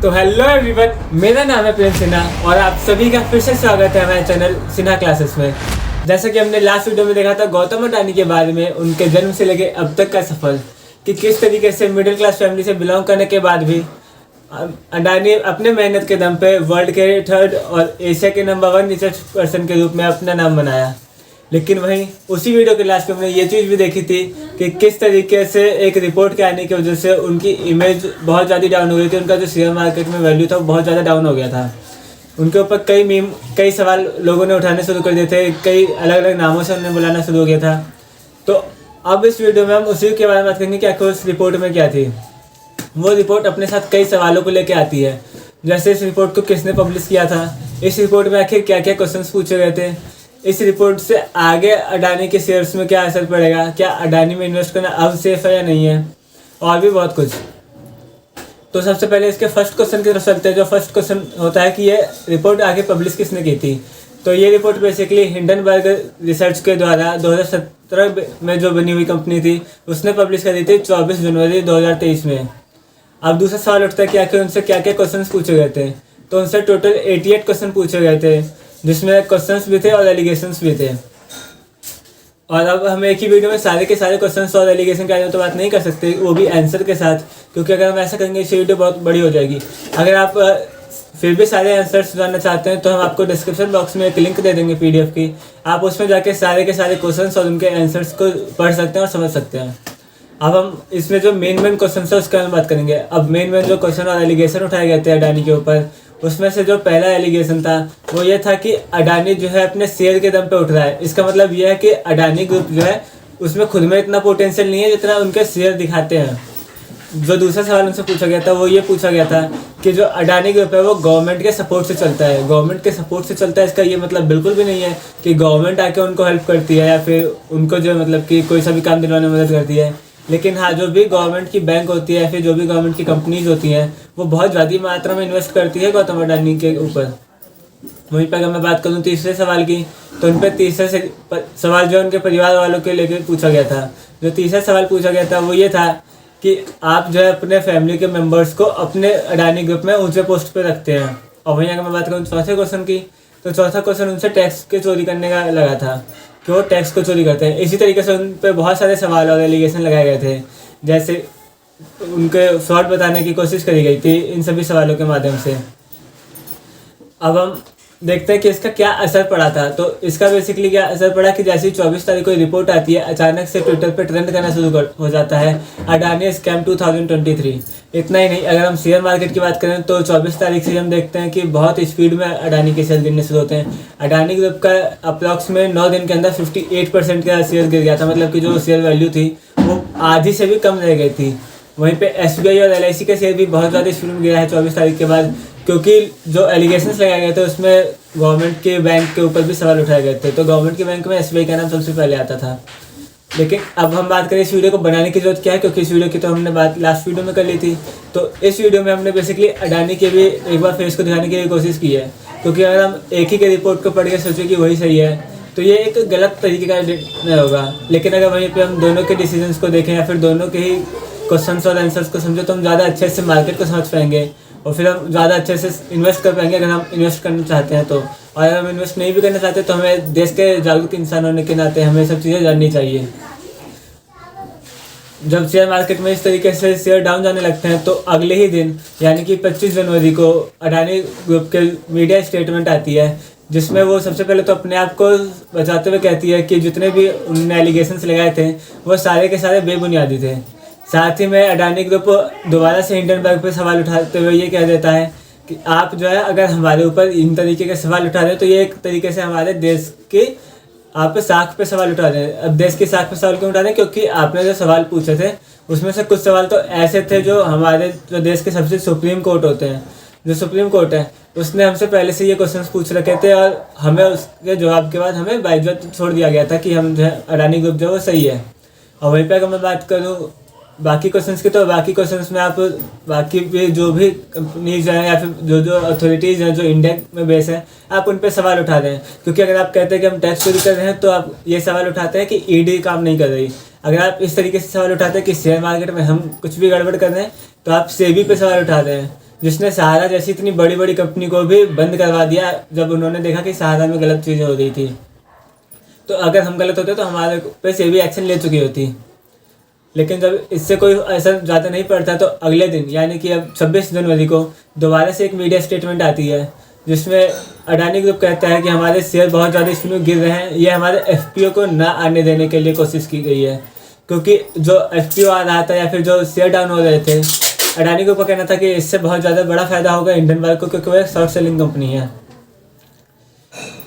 तो hello everyone, मेरा नाम है प्रेम सिन्हा और आप सभी का फिर से स्वागत है हमारे चैनल सिन्हा क्लासेस में। जैसा कि हमने लास्ट वीडियो में देखा था गौतम अडानी के बारे में, उनके जन्म से लेके अब तक का सफर, कि किस तरीके से मिडिल क्लास फैमिली से बिलोंग करने के बाद भी अडानी अपने मेहनत के दम पे वर्ल्ड के 3rd और एशिया के नंबर 1 रिचेस्ट पर्सन के रूप में अपना नाम बनाया। लेकिन वहीं उसी वीडियो के लास्ट में हमने ये चीज़ भी देखी थी कि किस तरीके से एक रिपोर्ट के आने की वजह से उनकी इमेज बहुत ज़्यादा डाउन हो गई थी। उनका जो शेयर मार्केट में वैल्यू था वो बहुत ज़्यादा डाउन हो गया था। उनके ऊपर कई सवाल लोगों ने उठाने शुरू कर दिए थे, कई अलग अलग नामों से उन्हें बुलाना शुरू हो गया था। तो अब इस वीडियो में हम उसी के बारे में बात करेंगे कि आखिर उस रिपोर्ट में क्या थी। वो रिपोर्ट अपने साथ कई सवालों को लेकर आती है, जैसे इस रिपोर्ट को किसने पब्लिश किया था, इस रिपोर्ट में आखिर क्या क्या क्वेश्चंस पूछे गए थे, इस रिपोर्ट से आगे अडानी के शेयर्स में क्या असर पड़ेगा, क्या अडानी में इन्वेस्ट करना अब सेफ है या नहीं है, और भी बहुत कुछ। तो सबसे पहले इसके फर्स्ट क्वेश्चन की तरफ चलते हैं। जो फर्स्ट क्वेश्चन होता है कि ये रिपोर्ट आगे पब्लिश किसने की थी। तो ये रिपोर्ट बेसिकली हिंडनबर्ग रिसर्च के द्वारा 2017 में जो बनी हुई कंपनी थी उसने पब्लिश करी थी 24 जनवरी 2023 में। अब दूसरा सवाल उठता है कि आखिर उनसे क्या क्या क्वेश्चन पूछे गए थे। तो उनसे टोटल 88 क्वेश्चन पूछे गए थे, जिसमें क्वेश्चंस भी थे और एलिगेशंस भी थे। और अब हम एक ही वीडियो में सारे के सारे क्वेश्चंस और एलिगेशन के बारे में तो बात नहीं कर सकते, वो भी आंसर के साथ, क्योंकि अगर हम ऐसा करेंगे इस वीडियो बहुत बड़ी हो जाएगी। अगर आप फिर भी सारे आंसर्स जानना चाहते हैं तो हम आपको डिस्क्रिप्शन बॉक्स में एक लिंक दे देंगे PDF की, आप उसमें जाके सारे के सारे क्वेश्चंस और उनके आंसर्स को पढ़ सकते हैं और समझ सकते हैं। अब हम इसमें जो मेन क्वेश्चन है उसके बारे में बात करेंगे। अब मेन जो क्वेश्चन और एलिगेशन उठाए गए थे अडानी के ऊपर, उसमें से जो पहला एलिगेशन था वो ये था कि अडानी जो है अपने शेयर के दम पे उठ रहा है। इसका मतलब ये है कि अडानी ग्रुप जो है उसमें खुद में इतना पोटेंशियल नहीं है जितना उनके शेयर दिखाते हैं। जो दूसरा सवाल उनसे पूछा गया था वो ये पूछा गया था कि जो अडानी ग्रुप है वो गवर्नमेंट के सपोर्ट से चलता है। गवर्नमेंट के सपोर्ट से चलता है, इसका ये मतलब बिल्कुल भी नहीं है कि गवर्नमेंट आके उनको हेल्प करती है या फिर उनको जो मतलब कि कोई सा भी काम दिलवाने में मदद करती है। लेकिन हाँ, जो भी गवर्नमेंट की बैंक होती है, फिर जो भी गवर्नमेंट की कंपनीज होती हैं, वो बहुत ज़्यादा मात्रा में इन्वेस्ट करती है गौतम अडानी के ऊपर। वहीं पर अगर मैं बात करूँ तीसरे सवाल की, तो उन पर तीसरे सवाल जो उनके परिवार वालों के लेकर पूछा गया था। जो तीसरा सवाल पूछा गया था वो ये था कि आप जो है अपने फैमिली के मेम्बर्स को अपने अडानी ग्रुप में ऊँचे पोस्ट पर रखते हैं। और वहीं अगर मैं बात करूँ चौथे क्वेश्चन की, तो चौथा क्वेश्चन उनसे टैक्स के चोरी करने का लगा था कि वो टैक्स को चोरी करते हैं। इसी तरीके से उन पर बहुत सारे सवाल और एलिगेशन लगाए गए थे, जैसे उनके फ्रॉड बताने की कोशिश करी गई थी इन सभी सवालों के माध्यम से। अब हम देखते हैं कि इसका क्या असर पड़ा था। तो इसका बेसिकली क्या असर पड़ा कि जैसे 24 तारीख को रिपोर्ट आती है, अचानक से ट्विटर पे ट्रेंड करना शुरू हो जाता है अडानी स्कैम 2023। इतना ही नहीं, अगर हम शेयर मार्केट की बात करें तो 24 तारीख से हम देखते हैं कि बहुत स्पीड में अडानी के शेयर गिरने शुरू होते हैं। अडानी ग्रुप का अप्रॉक्स में 9 दिन के अंदर 58% का शेयर गिर गया था, मतलब कि जो शेयर वैल्यू थी वो आधी से भी कम रह गई थी। वहीं पे SBI और LIC के शेयर भी बहुत ज़्यादा स्पीड में गिरा है 24 तारीख के बाद, क्योंकि जो एलिगेशंस लगाए गए थे उसमें गवर्नमेंट के बैंक के ऊपर भी सवाल उठाए गए थे। तो गवर्नमेंट के बैंक में SBI का नाम सबसे पहले आता था। लेकिन अब हम बात करें इस वीडियो को बनाने की जरूरत क्या है, क्योंकि इस वीडियो की तो हमने बात लास्ट वीडियो में कर ली थी। तो इस वीडियो में हमने बेसिकली अडानी के भी एक बार फेस को दिखाने की कोशिश की है, क्योंकि अगर हम एक ही के रिपोर्ट को पढ़ के सोचें कि वही सही है तो ये एक गलत तरीके का नहीं होगा। लेकिन अगर वहीं पर हम दोनों के डिसीजंस को देखें या फिर दोनों के ही क्वेश्चंस और आंसर्स को समझे तो हम ज़्यादा अच्छे से मार्केट को समझ पाएंगे और फिर हम ज़्यादा अच्छे से इन्वेस्ट कर पाएंगे, अगर हम इन्वेस्ट करना चाहते हैं तो। और अगर हम इन्वेस्ट नहीं भी करना चाहते तो हमें देश के जागरूक इंसान होने के नाते हमें सब चीज़ें जाननी चाहिए। जब शेयर मार्केट में इस तरीके से शेयर डाउन जाने लगते हैं तो अगले ही दिन यानी कि 25 जनवरी को अडानी ग्रुप के मीडिया स्टेटमेंट आती है, जिसमें वो सबसे पहले तो अपने आप को बचाते हुए कहती है कि जितने भी उन्होंने एलिगेशंस लगाए थे वो सारे के सारे बेबुनियादी थे। साथ ही में अडानी ग्रुप दोबारा से हिंडनबर्ग पे सवाल उठाते हुए ये कह देता है कि आप जो है अगर हमारे ऊपर इन तरीके के सवाल उठा रहे हैं तो ये एक तरीके से हमारे देश की आप साख पे सवाल उठा रहे हैं। अब देश की साख पे सवाल क्यों उठा रहे हैं, क्योंकि आपने जो सवाल पूछे थे उसमें से कुछ सवाल तो ऐसे थे जो हमारे जो देश के सबसे सुप्रीम कोर्ट होते हैं, जो सुप्रीम कोर्ट है उसने हमसे पहले से ये क्वेश्चंस पूछ रखे थे और हमें उसके जवाब के बाद हमें बाइज्जत छोड़ दिया गया था कि हम जो है अडानी ग्रुप जो है वो सही है। और वहीं पर अगर मैं बात करूँ बाकी क्वेश्चंस की, तो बाकी क्वेश्चंस में आप बाकी भी जो भी कंपनीज हैं या फिर जो जो अथॉरिटीज़ हैं जो इंडिया में बेस है आप उन पे सवाल उठा रहे हैं। क्योंकि अगर आप कहते हैं कि हम टैक्स चोरी कर रहे हैं तो आप ये सवाल उठाते हैं कि ईडी काम नहीं कर रही। अगर आप इस तरीके से सवाल उठाते हैं कि शेयर मार्केट में हम कुछ भी गड़बड़ कर रहे हैं तो आप सेबी पे सवाल उठा रहे हैं। जिसने सहारा जैसी इतनी बड़ी बड़ी कंपनी को भी बंद करवा दिया जब उन्होंने देखा कि सहारा में गलत चीज़ें हो रही थी। तो अगर हम गलत होते तो हमारे पे सेबी एक्शन ले चुकी होती। लेकिन जब इससे कोई असर ज़्यादा नहीं पड़ता तो अगले दिन यानी कि अब 26 जनवरी को दोबारा से एक मीडिया स्टेटमेंट आती है जिसमें अडानी ग्रुप कहता है कि हमारे शेयर बहुत ज़्यादा इसमें गिर रहे हैं। ये हमारे एफपीओ को ना आने देने के लिए कोशिश की गई है, क्योंकि जो एफपीओ आ रहा था या फिर जो शेयर डाउन हो रहे थे, अडानी ग्रुप का कहना था कि इससे बहुत ज़्यादा बड़ा फायदा होगा हिंडनबर्ग को, क्योंकि वो एक शॉर्ट सेलिंग कंपनी है।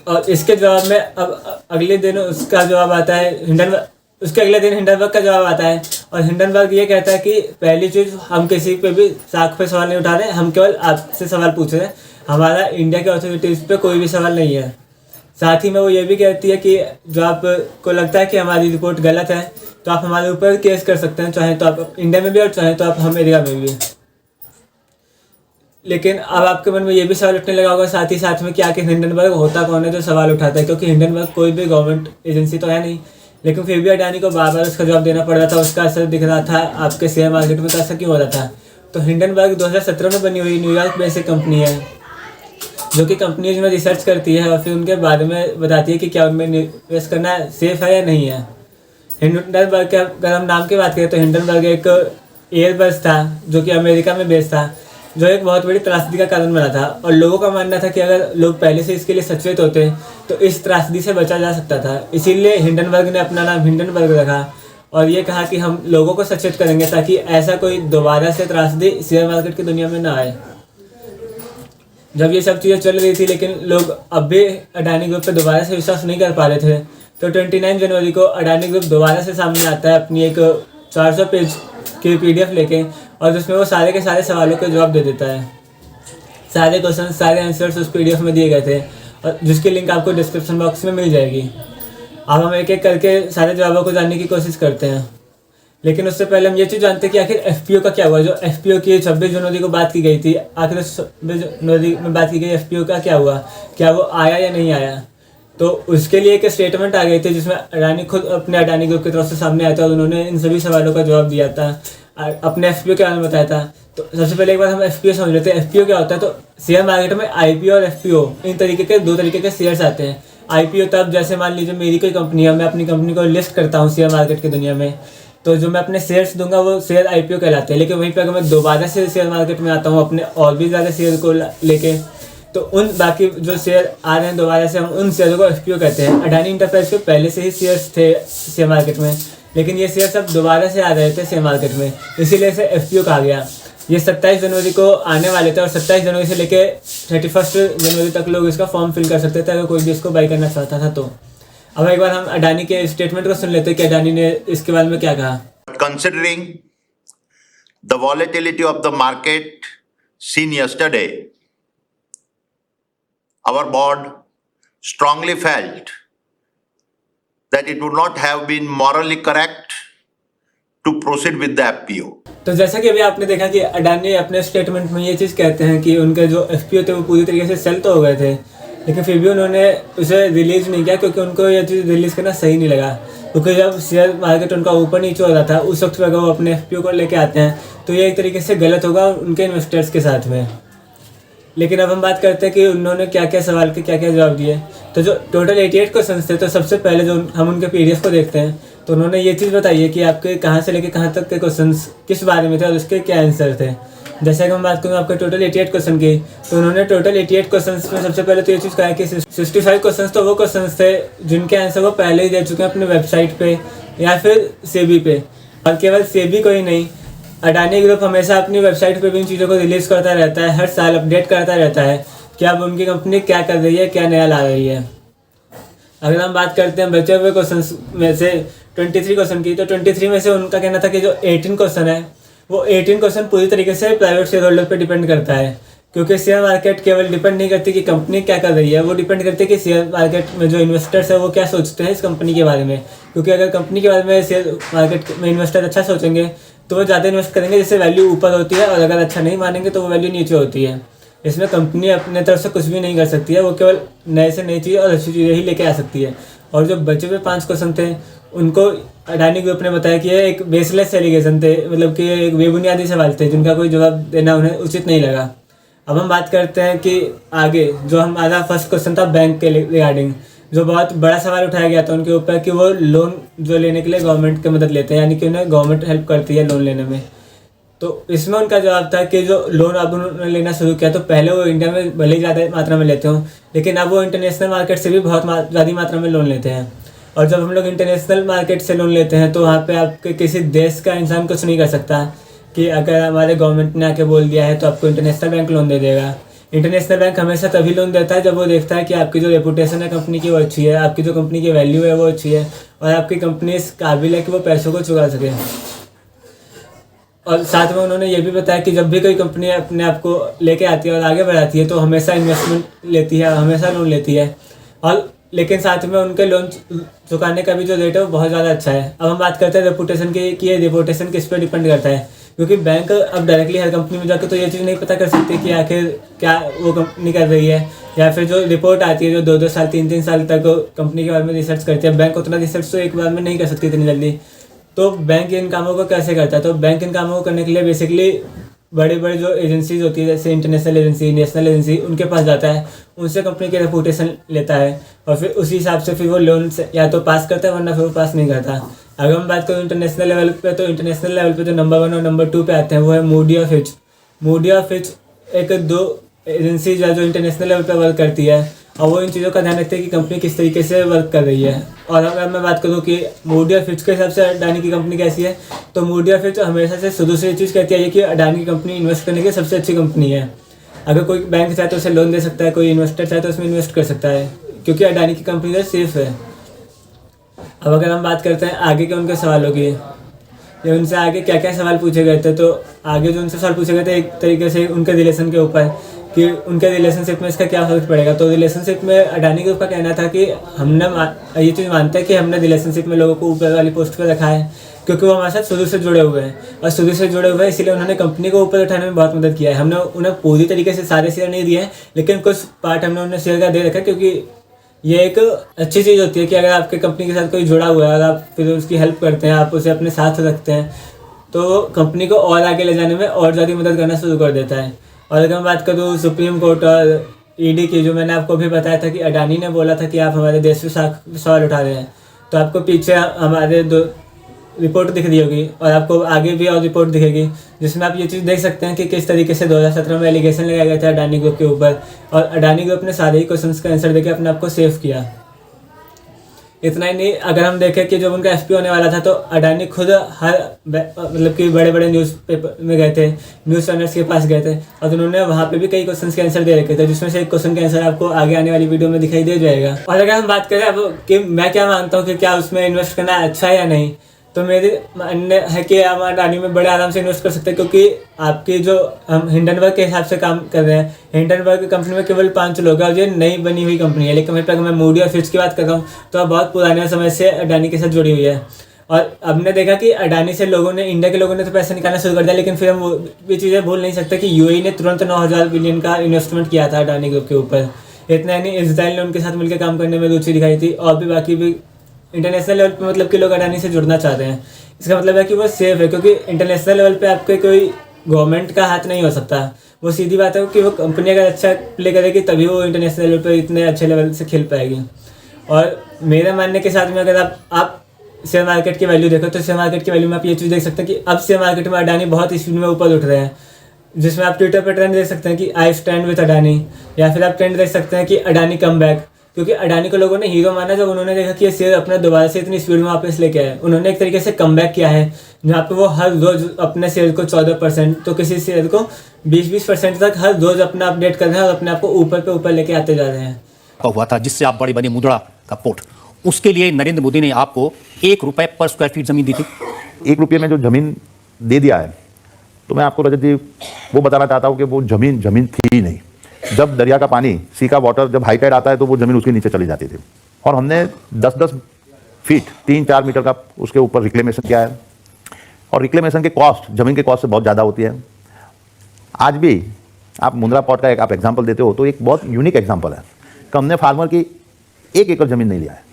और इसके जवाब में अब अगले दिन उसका जवाब आता है उसके अगले दिन हिंडनबर्ग का जवाब आता है और हिंडनबर्ग ये कहता है कि पहली चीज़, हम किसी पे भी साख पे सवाल नहीं उठा रहे, हम केवल आपसे सवाल पूछ रहे हैं, हमारा इंडिया के अथॉरिटीज़ पे कोई भी सवाल नहीं है। साथ ही में वो ये भी कहती है कि जो आपको लगता है कि हमारी रिपोर्ट गलत है तो आप हमारे ऊपर केस कर सकते हैं, चाहे तो आप इंडिया में भी और चाहे तो आप अमेरिका में भी। लेकिन अब आपके मन में ये भी सवाल उठने लगा होगा साथ ही साथ में कि आखिर हिंडनबर्ग होता कौन है जो सवाल उठाता है, क्योंकि हिंडनबर्ग कोई भी गवर्नमेंट एजेंसी तो है नहीं। लेकिन फिर भी अडानी को बार बार उसका जवाब देना पड़ रहा था, उसका असर दिख रहा था आपके शेयर मार्केट में, तो ऐसा क्यों हो रहा था। तो हिंडनबर्ग 2017 में बनी हुई न्यूयॉर्क बेस्ड कंपनी है जो कि कंपनीज में रिसर्च करती है और फिर उनके बारे में बताती है कि क्या उनमें निवेश करना सेफ है या नहीं है। हिंडनबर्ग के अगर हम नाम की बात करें तो हिंडनबर्ग एक एयरबस था जो कि अमेरिका में बेस्ड था, जो एक बहुत बड़ी त्रासदी का कारण बना था। और लोगों का मानना था कि अगर लोग पहले से इसके लिए सचेत होते तो इस त्रासदी से बचा जा सकता था। इसीलिए हिंडनबर्ग ने अपना नाम हिंडनबर्ग रखा और ये कहा कि हम लोगों को सचेत करेंगे ताकि ऐसा कोई दोबारा से त्रासदी शेयर मार्केट की दुनिया में ना आए। जब ये सब चीज़ें चल रही थी लेकिन लोग अब भी अडानी ग्रुप पर दोबारा से विश्वास नहीं कर पा रहे थे, तो 29 जनवरी को अडानी ग्रुप दोबारा से सामने आता है अपनी एक 400 पेज की PDF लेके, और जिसमें वो सारे के सारे सवालों के जवाब दे देता है। सारे क्वेश्चन सारे आंसर्स उस PDF में दिए गए थे और जिसकी लिंक आपको डिस्क्रिप्शन बॉक्स में मिल जाएगी। अब हम एक एक करके सारे जवाबों को जानने की कोशिश करते हैं, लेकिन उससे पहले हम ये चीज़ जानते हैं कि आखिर एफपीओ का क्या हुआ। जो एफपीओ की 26 जनवरी को बात की गई थी, आखिर 26 जनवरी में बात की गई एफपीओ का क्या हुआ, क्या वो आया या नहीं आया। तो उसके लिए एक स्टेटमेंट आ गई थी जिसमें अडानी खुद अपने अडानी ग्रुप की तरफ से सामने आया था और उन्होंने इन सभी सवालों का जवाब दिया था, अपने एफपीओ के बारे में बताया था। तो सबसे पहले एक बार हम एफपीओ समझ लेते हैं। एफपीओ क्या होता है, तो शेयर मार्केट में आईपीओ और एफपीओ इन तरीके के दो तरीके के शेयर्स आते हैं। आईपीओ तब जैसे मान लीजिए मेरी कोई कंपनी है, मैं अपनी कंपनी को लिस्ट करता हूँ शेयर मार्केट की दुनिया में, तो जो मैं अपने शेयर्स दूंगा वो शेयर आईपीओ कहलाते हैं। लेकिन वहीं पर अगर मैं दोबारा से शेयर मार्केट में आता हूँ अपने और भी ज़्यादा शेयर को लेके, तो उन बाकी जो शेयर आ रहे हैं दोबारा से, हम उन शेयरों को एफपीओ कहते हैं। अडानी इंटरप्राइज के पहले से ही शेयर्स थे शेयर मार्केट में, लेकिन ये शेयर सब दोबारा से आ रहे थे शेयर मार्केट में, इसीलिए इसे एफपीओ कहा गया। ये 27 जनवरी को आने वाले थे और 27 जनवरी से लेके 31 जनवरी तक लोग इसका फॉर्म फिल कर सकते थे अगर कोई भी इसको बाई करना चाहता था। तो अब एक बार हम अडानी के स्टेटमेंट को सुन लेते हैं कि अडानी ने इसके बारे में क्या कहा। Considering the volatility of the market seen yesterday, our board strongly felt that it would not have been morally correct to proceed with the FPO. तो जैसा कि अभी आपने देखा कि अडानी अपने स्टेटमेंट में ये चीज़ कहते हैं कि उनके जो एफपीओ थे वो पूरी तरीके से सेल तो हो गए थे, लेकिन फिर भी उन्होंने उसे रिलीज़ नहीं किया क्योंकि उनको ये चीज़ रिलीज़ करना सही नहीं लगा। क्योंकि जब शेयर मार्केट उनका ऊपर नीचे हो रहा था उस वक्त अगर वो अपने एफपीओ को लेके आते हैं तो ये एक तरीके से गलत होगा उनके इन्वेस्टर्स के साथ में। लेकिन अब हम बात करते हैं कि उन्होंने क्या क्या सवाल के क्या क्या जवाब दिए। तो जो टोटल 88 क्वेश्चन थे, तो सबसे पहले जो हम उनके PDF को देखते हैं तो उन्होंने ये चीज़ बताई है कि आपके कहाँ से लेके कहाँ तक के क्वेश्चंस किस बारे में थे और उसके क्या आंसर थे। जैसे कि हम बात करूँ आपके टोटल 88 क्वेश्चन की, तो उन्होंने टोटल 88 क्वेश्चंस में सबसे पहले तो ये चीज़ कहा है कि 65 क्वेश्चंस तो वो क्वेश्चंस थे जिनके आंसर वो पहले ही दे चुके हैं अपने वेबसाइट पे या फिर सेबी पे। और केवल सेबी को ही नहीं, अडानी ग्रुप हमेशा अपनी वेबसाइट पे भी इन चीज़ों को रिलीज़ करता रहता है, हर साल अपडेट करता रहता है कि अब उनकी कंपनी क्या कर रही है, क्या नया ला रही है। अगर हम बात करते हैं बचे हुए क्वेश्चन में से 23 क्वेश्चन की, तो 23 में से उनका कहना था कि जो 18 क्वेश्चन है वो 18 क्वेश्चन पूरी तरीके से प्राइवेट शेयर होल्डर पर डिपेंड करता है, क्योंकि शेयर मार्केट केवल डिपेंड नहीं करती कि कंपनी क्या कर रही है, वो डिपेंड करती है कि शेयर मार्केट में जो इन्वेस्टर्स है वो क्या सोचते हैं इस कंपनी के बारे में। क्योंकि अगर कंपनी के बारे में शेयर मार्केट में इन्वेस्टर अच्छा सोचेंगे तो वो ज़्यादा इन्वेस्ट करेंगे जिससे वैल्यू ऊपर होती है, और अगर अच्छा नहीं मानेंगे तो वो वैल्यू नीचे होती है। इसमें कंपनी अपने तरफ से कुछ भी नहीं कर सकती है, वो केवल नए से नई चीज़ और अच्छी चीज़ें ही लेके आ सकती है। और जो बचे हुए 5 क्वेश्चन थे उनको अडानी ग्रुप ने बताया कि ये एक बेसलेस एलिगेशन थे, मतलब कि एक बेबुनियादी सवाल थे जिनका कोई जवाब देना उन्हें उचित नहीं लगा। अब हम बात करते हैं कि आगे जो हमारा फर्स्ट क्वेश्चन था बैंक के रिगार्डिंग, जो बहुत बड़ा सवाल उठाया गया था उनके ऊपर कि वो लोन जो लेने के लिए गवर्नमेंट की मदद लेते हैं, यानी कि उन्हें गवर्नमेंट हेल्प करती है लोन लेने में। तो इसमें उनका जवाब था कि जो लोन अब उन्होंने लेना शुरू किया तो पहले वो इंडिया में भले ही ज़्यादा मात्रा में लेते हों, लेकिन अब वो इंटरनेशनल मार्केट से भी बहुत ज़्यादा मात्रा में लोन लेते हैं। और जब हम लोग इंटरनेशनल मार्केट से लोन लेते हैं तो वहाँ पे आपके किसी देश का इंसान कुछ नहीं कर सकता कि अगर हमारे गवर्नमेंट ने आके बोल दिया है तो आपको इंटरनेशनल बैंक लोन दे देगा। इंटरनेशनल बैंक हमेशा तभी लोन देता है जब वो देखता है कि आपकी जो रेपुटेशन है कंपनी की वो अच्छी है, आपकी जो कंपनी की वैल्यू है वो अच्छी है, और आपकी कंपनी इस काबिल है कि वो पैसों को चुका सके। और साथ में उन्होंने ये भी बताया कि जब भी कोई कंपनी अपने आप को लेके आती है और आगे बढ़ाती है तो हमेशा इन्वेस्टमेंट लेती है, हमेशा लोन लेती है, और लेकिन साथ में उनके लोन चुकाने का भी जो रेट है वो बहुत ज़्यादा अच्छा है। अब हम बात करते हैं रेपुटेशन की कि ये रेपुटेशन किस पर डिपेंड करता है, क्योंकि बैंक अब डायरेक्टली हर कंपनी में जाकर तो ये चीज़ नहीं पता कर सकती कि आखिर क्या वो कंपनी कर रही है, या फिर जो रिपोर्ट आती है जो 2-2 साल 3-3 साल तक कंपनी के बारे में रिसर्च करती है, बैंक उतना रिसर्च तो एक बार में नहीं कर सकती इतनी जल्दी। तो बैंक इन कामों को कैसे करता है? तो बैंक इन कामों को करने के लिए बेसिकली बड़ी बड़ी जो एजेंसीज होती है जैसे इंटरनेशनल एजेंसी, नेशनल एजेंसी, उनके पास जाता है, उनसे कंपनी की रेपुटेशन लेता है, और फिर उसी हिसाब से फिर वो लोन से या तो पास करता है वरना फिर वो पास नहीं करता। अगर हम बात करें इंटरनेशनल लेवल पे, तो इंटरनेशनल लेवल पे जो नंबर 1 और नंबर 2 पे आते हैं वो है मूडी और फिच। मूडी और फिच एक 2 एजेंसीज है जो इंटरनेशनल लेवल पे वर्क करती है, और वो इन चीज़ों का ध्यान रखते हैं कि कंपनी किस तरीके से वर्क कर रही है। और अगर मैं बात करूँ कि मूडी और फिच के हिसाब से अडानी की कंपनी कैसी है, तो मूडी और फिच हमेशा से शुरू से ये चीज़ कहती है कि अडानी की कंपनी इन्वेस्ट करने की सबसे अच्छी कंपनी है। अगर कोई बैंक चाहे तो उसे लोन दे सकता है, कोई इन्वेस्टर चाहे तो उसमें इन्वेस्ट कर सकता है, क्योंकि अडानी की कंपनी जो सेफ है। अब अगर हम बात करते हैं आगे के उनके सवालों की, ये उनसे आगे क्या क्या सवाल पूछे गए थे, तो आगे जो उनसे सवाल पूछे गए थे एक तरीके से उनके रिलेशन के ऊपर कि उनके रिलेशनशिप में इसका क्या फ़र्क पड़ेगा। तो रिलेशनशिप में अडानी ग्रुप का कहना था कि हमने ये चीज़ मानते हैं कि हमने रिलेशनशिप में लोगों को ऊपर वाली पोस्ट पर रखा है, क्योंकि वो हमारे साथ शुरू से जुड़े हुए हैं, और शुरू से जुड़े हुए हैं इसलिए उन्होंने कंपनी को ऊपर उठाने में बहुत मदद किया है। हमने उन्हें पूरी तरीके से सारे शेयर नहीं दिए हैं, लेकिन कुछ पार्ट हमने उन्हें शेयर का दे रखा है, क्योंकि ये एक अच्छी चीज़ होती है कि अगर आपके कंपनी के साथ कोई जुड़ा हुआ है और आप फिर उसकी हेल्प करते हैं, आप उसे अपने साथ रखते हैं, तो कंपनी को और आगे ले जाने में और ज़्यादा मदद करना शुरू कर देता है। और अगर मैं बात करूँ सुप्रीम कोर्ट और ईडी की, जो मैंने आपको अभी बताया था कि अडानी ने बोला था कि आप हमारे देश से सवाल उठा रहे हैं, तो आपको पीछे हमारे 2 रिपोर्ट दिख रही होगी, और आपको आगे भी और रिपोर्ट दिखेगी जिसमें आप ये चीज़ देख सकते हैं कि किस तरीके से 2017 में एलिगेशन लगाया गया था अडानी ग्रुप के ऊपर, और अडानी ग्रुप ने सारे ही क्वेश्चंस का आंसर देकर अपने आप को सेव किया। इतना ही नहीं, अगर हम देखें कि जब उनका एफपीओ होने वाला था तो अडानी खुद हर मतलब कि बड़े बड़े न्यूज़पेपर में गए थे, न्यूज़ चैनल्स के पास गए थे, और उन्होंने वहाँ पे भी कई क्वेश्चंस के आंसर दे रखे थे, जिसमें से एक क्वेश्चन का आंसर आपको आगे आने वाली वीडियो में दिखाई दे जाएगा। और अगर हम बात करें अब कि मैं क्या मानता हूँ कि क्या उसमें इन्वेस्ट करना अच्छा है या नहीं, तो मेरी मानना है कि आप अडानी में बड़े आराम से इन्वेस्ट कर सकते हैं, क्योंकि आपकी जो हम हिंडनबर्ग के हिसाब से काम कर रहे हैं, हिंडनबर्ग कंपनी में केवल 5 लोग हैं और ये नई बनी हुई कंपनी है। लेकिन अगर मैं मूडी और फिच की बात कर रहा हूँ तो अब बहुत पुराने समय से अडानी के साथ जुड़ी हुई है, और हमने देखा कि अडानी से लोगों ने, इंडिया के लोगों ने तो पैसा निकालना शुरू कर दिया, लेकिन फिर हम वो भी चीज़ें भूल नहीं सकते कि यूएई ने तुरंत 9,000 बिलियन का इन्वेस्टमेंट किया था अडानी ग्रुप के ऊपर। इतना नहीं, इजराइल ने उनके साथ मिलकर काम करने में रुचि दिखाई थी, और भी बाकी भी इंटरनेशनल लेवल पे मतलब कि लोग अडानी से जुड़ना चाहते हैं। इसका मतलब है कि वो सेफ है, क्योंकि इंटरनेशनल लेवल पे आपके कोई गवर्नमेंट का हाथ नहीं हो सकता। वो सीधी बात है कि वो कंपनी अगर अच्छा प्ले करेगी तभी वो इंटरनेशनल लेवल पे इतने अच्छे लेवल से खेल पाएगी। और मेरे मानने के साथ में अगर आप शेयर मार्केट की वैल्यू देखो, तो शेयर मार्केट की वैल्यू में आप ये चीज़ देख सकते हैं कि अब शेयर मार्केट में अडानी बहुत स्पीड में ऊपर उठ रहे हैं, जिसमें आप ट्विटर पर ट्रेंड देख सकते हैं कि आई स्टैंड विद अडानी, या फिर आप ट्रेंड देख सकते हैं कि अडानी कम बैक, क्योंकि अडानी को लोगों ने हीरो माना जब उन्होंने देखा कि ये शेयर अपना दोबारा से इतनी स्पीड में वापस लेके आए। उन्होंने एक तरीके से कम बैक किया है, जहाँ पे वो हर रोज अपने शेयर को 14%, तो किसी शेयर को 20-20% तक हर रोज अपना अपडेट कर रहे हैं और अपने आप को ऊपर पे ऊपर लेके आते जा रहे हैं। हुआ था जिससे आप बड़े बने मुद्रा का पोर्ट, उसके लिए नरेंद्र मोदी ने आपको 1 रुपए पर स्क्वायर फीट जमीन दी थी। 1 रुपये में जो जमीन दे दिया है, तो मैं आपको रजत जी वो बताना चाहता हूँ कि वो जमीन थी ही नहीं। जब दरिया का पानी, सी का वाटर जब हाई टाइड आता है तो वो ज़मीन उसके नीचे चली जाती थी, और हमने 10-10 फीट 3-4 मीटर का उसके ऊपर रिक्लेमेशन किया है, और रिक्लेमेशन के कॉस्ट ज़मीन के कॉस्ट से बहुत ज़्यादा होती है। आज भी आप मुंद्रा पॉट का एक आप एग्जांपल देते हो तो एक बहुत यूनिक एग्जांपल है कि हमने फार्मर की 1 एकड़ ज़मीन नहीं लिया है,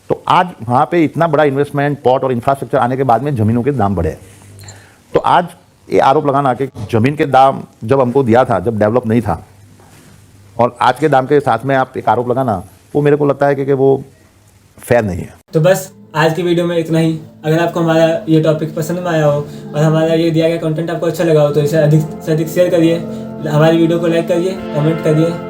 तो आज वहाँ पे इतना बड़ा इन्वेस्टमेंट, पॉट और इंफ्रास्ट्रक्चर आने के बाद में ज़मीनों के दाम बढ़े। तो आज ये आरोप लगाना कि जमीन के दाम जब हमको दिया था, जब डेवलप नहीं था, और आज के दाम के साथ में आप एक आरोप लगाना, वो मेरे को लगता है कि वो फेयर नहीं है। तो बस आज की वीडियो में इतना ही। अगर आपको हमारा ये टॉपिक पसंद आया हो और हमारा ये दिया गया कंटेंट आपको अच्छा लगा हो तो इसे अधिक से अधिक शेयर करिए, हमारी वीडियो को लाइक करिए, कमेंट करिए।